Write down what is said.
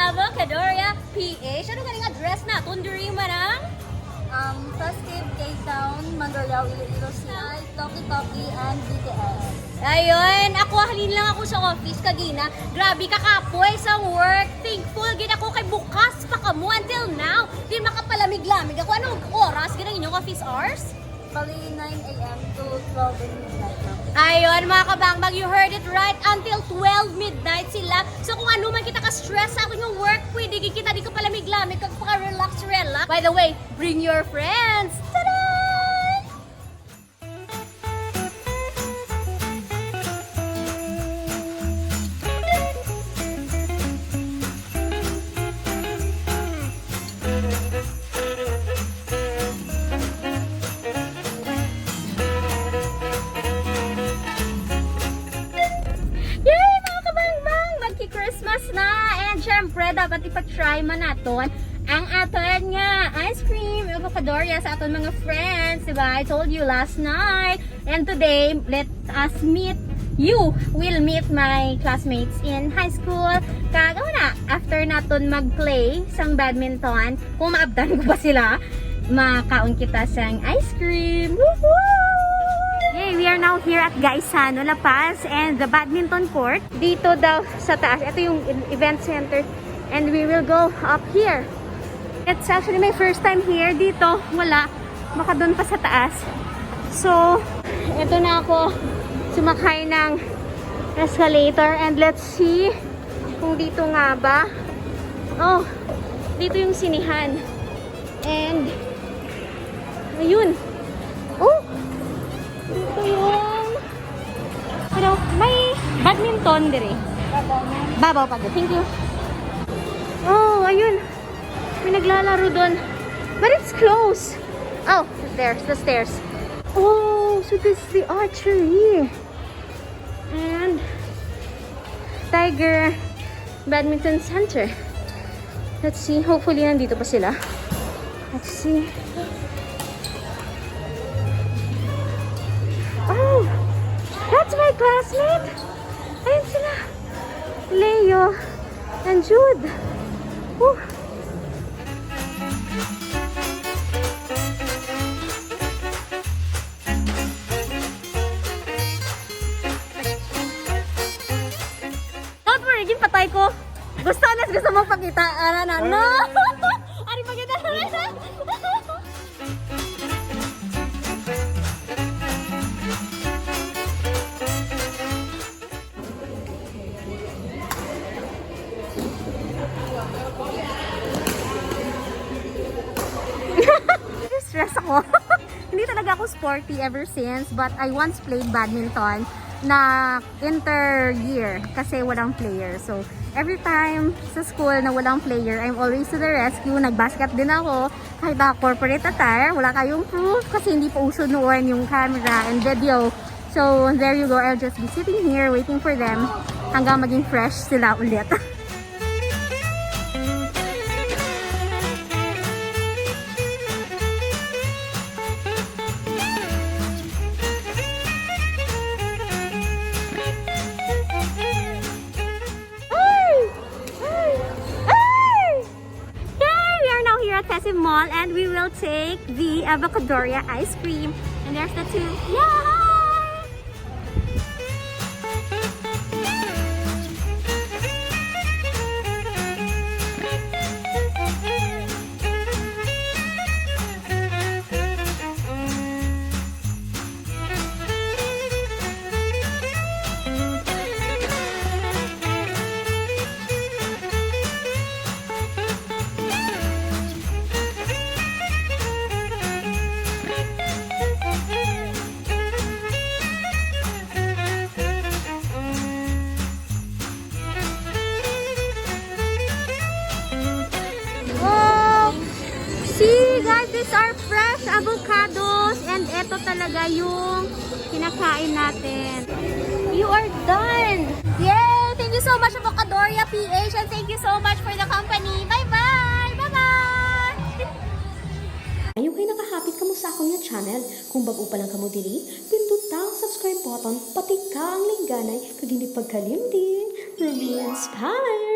Avocadoria.ph. Ano galing address na? Tunduri mo ng? First Cave, K-Town, Megaworld Iloilo Business Park, Toki, and BTS. Ayun, ako halin lang ako sa office kagina. Grabe kakapoy sa work. Thankful gid ako kay bukas pa kamo until now. Di makapalamig-lamig ako. Anong oras ginang inyong office hours? Bali 9 a.m. to 12 midnight now. Ayun mga kabangbang, you heard it right, until 12 midnight sila. So kung ano man kita ka-stress sa aking work, pwede kita di ka palamig-lamig, kagpaka-relax. By the way, bring your friends! Tada! Christmas na, and syempre dapat ipag-try man naton ang aton nga ice cream Avocadoria sa aton mga friends, diba? I told you last night, and today let us meet you. Will meet my classmates in high school. Kagawa na after naton mag-play sang badminton, kung maabdan ko ba sila, makaon kita sang ice cream. Woohoo! Hey, we are now here at Gaisano, La Paz, and the badminton court. Dito daw sa taas. Ito yung event center. And we will go up here. It's actually my first time here. Dito, wala. Baka doon pa sa taas. So, ito na ako sumakay ng escalator. And let's see kung dito nga ba. Oh, dito yung sinihan. And, ayun. Oh! Ito yung pero may badminton dire. Babaw pa. Thank you. Oh, ayun. May naglalaro doon. But it's closed. Oh, there's the stairs. Oh, so this is the archery. And Tiger Badminton Center. Let's see. Hopefully nandito pa sila. Let's see. Oh, that's my classmate. Ayun sila. Leo and Jude. Woo. Don't worry, yung patay ko. Gusto mo pakita. No! Ari pakita na rin. Stress ako. Hindi talaga ako sporty ever since, but I once played badminton na inter-year kasi walang player. So, every time sa school na walang player, I'm always to the rescue. Nag-basket din ako. Kahit corporate attire, wala kayong proof kasi hindi pa uso noon yung camera and video. So, there you go. I'll just be sitting here waiting for them hanggang maging fresh sila ulit. Mall, and we will take the Avocadoria ice cream, and there's the two. Yeah! See guys, these are fresh avocados, and ito talaga yung kinakain natin. You are done! Yay! Thank you so much Avocadoria.ph, and thank you so much for the company. Bye-bye! Bye-bye! Ayaw kayo nakahapit kamo sa akong channel. Kung bago pa lang kamo diri, pindot ang subscribe button, pati ka ang lingganay, kag hindi pagkalimtin. Rubeinspired!